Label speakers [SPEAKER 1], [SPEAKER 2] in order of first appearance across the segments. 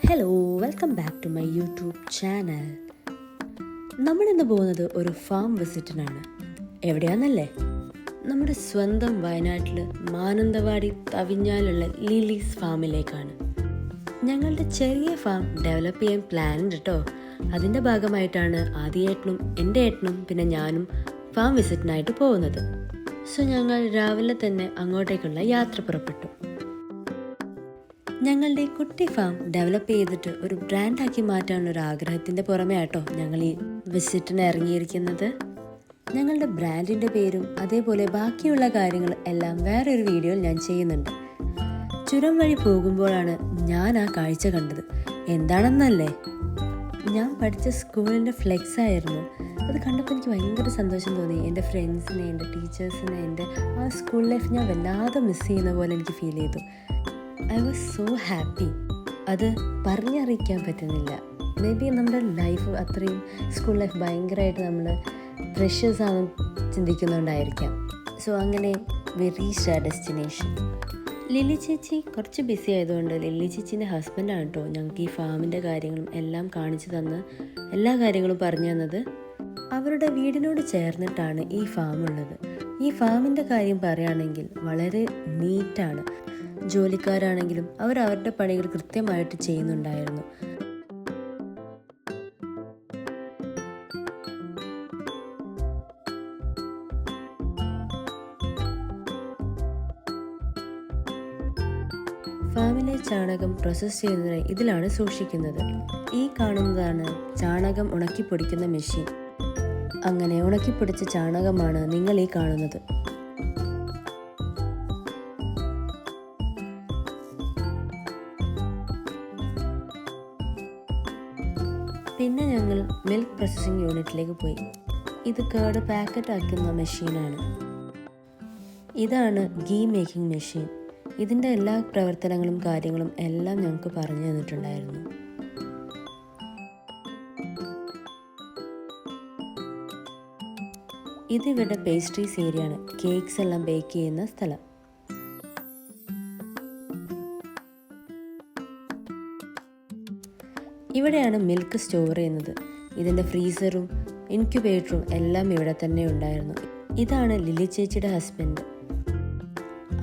[SPEAKER 1] Hello, welcome back to my YouTube channel. നമ്മളിന്ന് പോകുന്നത് ഒരു ഫാം വിസിറ്റിനാണ്. എവിടെയാണെന്നല്ലേ? നമ്മുടെ സ്വന്തം വയനാട്ടിൽ മാനന്തവാടി തവിഞ്ഞാലുള്ള ലില്ലീസ് ഫാമിലേക്കാണ്. ഞങ്ങളുടെ ചെറിയ ഫാം ഡെവലപ്പ് ചെയ്യാൻ പ്ലാൻ ഉണ്ട് കേട്ടോ. അതിൻ്റെ ഭാഗമായിട്ടാണ് ആദ്യേട്ടനും എൻ്റെ ഏട്ടനും പിന്നെ ഞാനും ഫാം വിസിറ്റിനായിട്ട് പോകുന്നത്. സോ ഞങ്ങൾ രാവിലെ തന്നെ അങ്ങോട്ടേക്കുള്ള യാത്ര പുറപ്പെട്ടു. ഞങ്ങളുടെ കുട്ടി ഫാം ഡെവലപ്പ് ചെയ്തിട്ട് ഒരു ബ്രാൻഡാക്കി മാറ്റാനുള്ള ഒരു ആഗ്രഹത്തിൻ്റെ പുറമെ ആട്ടോ ഞങ്ങൾ ഈ വിസിറ്റിന് ഇറങ്ങിയിരിക്കുന്നത്. ഞങ്ങളുടെ ബ്രാൻഡിൻ്റെ പേരും അതേപോലെ ബാക്കിയുള്ള കാര്യങ്ങൾ എല്ലാം വേറൊരു വീഡിയോയിൽ ഞാൻ ചെയ്യുന്നുണ്ട്. ചുരം വഴി പോകുമ്പോഴാണ് ഞാൻ ആ കാഴ്ച കണ്ടത്. എന്താണെന്നല്ലേ, ഞാൻ പഠിച്ച സ്കൂളിൻ്റെ ഫ്ലെക്സ് ആയിരുന്നു. അത് കണ്ടപ്പോൾ എനിക്ക് ഭയങ്കര സന്തോഷം തോന്നി. എൻ്റെ ഫ്രണ്ട്സിനെ, എൻ്റെ ടീച്ചേഴ്സിനെ, എൻ്റെ ആ സ്കൂൾ ലൈഫ് ഞാൻ വല്ലാതെ മിസ് ചെയ്യുന്ന പോലെ എനിക്ക് ഫീൽ ചെയ്തു. I was so happy. അത് പറഞ്ഞറിയിക്കാൻ പറ്റുന്നില്ല. മേ ബി നമ്മുടെ ലൈഫ് അത്രയും സ്കൂൾ ലൈഫ് ഭയങ്കരമായിട്ട് നമ്മൾ പ്രഷ്യസ് ആണെന്ന് ചിന്തിക്കുന്നുണ്ടായിരിക്കാം. സോ അങ്ങനെ വി റീച്ച്ഡ് ആ ഡെസ്റ്റിനേഷൻ. ലില്ലി ചേച്ചി കുറച്ച് ബിസി ആയതുകൊണ്ട് ലില്ലി ചേച്ചീൻ്റെ ഹസ്ബൻഡാണ് കേട്ടോ ഞങ്ങൾക്ക് ഈ ഫാമിൻ്റെ കാര്യങ്ങളും എല്ലാം കാണിച്ചു തന്ന് എല്ലാ കാര്യങ്ങളും പറഞ്ഞു തന്നത്. അവരുടെ വീടിനോട് ചേർന്നിട്ടാണ് ഈ ഫാം ഉള്ളത്. ഈ ഫാമിൻ്റെ കാര്യം പറയുകയാണെങ്കിൽ വളരെ നീറ്റാണ്. ജോലിക്കാരാണെങ്കിലും അവർ അവരുടെ പണികൾ കൃത്യമായിട്ട് ചെയ്യുന്നുണ്ടായിരുന്നു. ഫാമിലെ ചാണകം പ്രോസസ്സ് ചെയ്യുന്നതിനായി ഇതിലാണ് സൂക്ഷിക്കുന്നത്. ഈ കാണുന്നതാണ് ചാണകം ഉണക്കിപ്പൊടിക്കുന്ന മെഷീൻ. അങ്ങനെ ഉണക്കിപ്പൊടിച്ച ചാണകമാണ് നിങ്ങൾ ഈ കാണുന്നത്. പിന്നെ ഞങ്ങൾ മിൽക്ക് പ്രോസസ്സിംഗ് യൂണിറ്റിലേക്ക് പോയി. ഇത് കേർഡ് പാക്കറ്റ് ആക്കുന്ന മെഷീനാണ്. ഇതാണ് ഗീ മേക്കിംഗ് മെഷീൻ. ഇതിൻ്റെ എല്ലാ പ്രവർത്തനങ്ങളും കാര്യങ്ങളും എല്ലാം ഞങ്ങൾക്ക് പറഞ്ഞു തന്നിട്ടുണ്ടായിരുന്നു. ഇതിവിടെ പേസ്ട്രീസ് ഏരിയയാണ്. കേക്ക്സ് എല്ലാം ബേക്ക് ചെയ്യുന്ന സ്ഥലം. ഇവിടെയാണ് മിൽക്ക് സ്റ്റോർ ചെയ്യുന്നത്. ഇതിൻ്റെ ഫ്രീസറും ഇൻക്യുബേറ്ററും എല്ലാം ഇവിടെ തന്നെ ഉണ്ടായിരുന്നു. ഇതാണ് ലില്ലി ചേച്ചിയുടെ ഹസ്ബൻഡ്.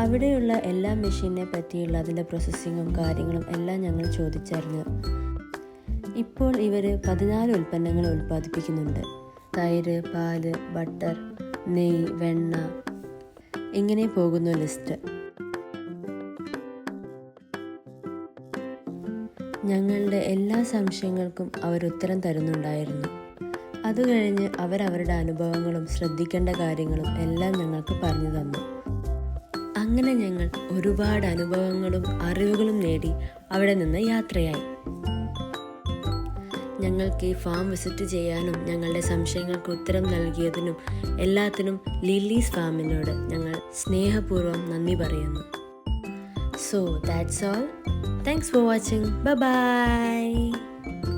[SPEAKER 1] അവിടെയുള്ള എല്ലാ മെഷീനെ പറ്റിയുള്ള അതിൻ്റെ പ്രോസസ്സിങ്ങും കാര്യങ്ങളും എല്ലാം ഞങ്ങൾ ചോദിച്ചറിഞ്ഞു. ഇപ്പോൾ ഇവർ 14 ഉൽപ്പന്നങ്ങൾ ഉൽപ്പാദിപ്പിക്കുന്നുണ്ട്. തൈര്, പാല്, ബട്ടർ, നെയ്യ്, വെണ്ണ, ഇങ്ങനെ പോകുന്നു ലിസ്റ്റ്. ഞങ്ങളുടെ എല്ലാ സംശയങ്ങൾക്കും അവർ ഉത്തരം തരുന്നുണ്ടായിരുന്നു. അത് കഴിഞ്ഞ് അവരവരുടെ അനുഭവങ്ങളും ശ്രദ്ധിക്കേണ്ട കാര്യങ്ങളും എല്ലാം ഞങ്ങൾക്ക് പറഞ്ഞു തന്നു. അങ്ങനെ ഞങ്ങൾ ഒരുപാട് അനുഭവങ്ങളും അറിവുകളും നേടി അവിടെ നിന്ന് യാത്രയായി. ഞങ്ങൾക്ക് ഈ ഫാം വിസിറ്റ് ചെയ്യാനും ഞങ്ങളുടെ സംശയങ്ങൾക്ക് ഉത്തരം നൽകിയതിനും എല്ലാത്തിനും ലില്ലീസ് ഫാമിനോട് ഞങ്ങൾ സ്നേഹപൂർവ്വം നന്ദി പറയുന്നു. So that's all. Thanks for watching. Bye bye.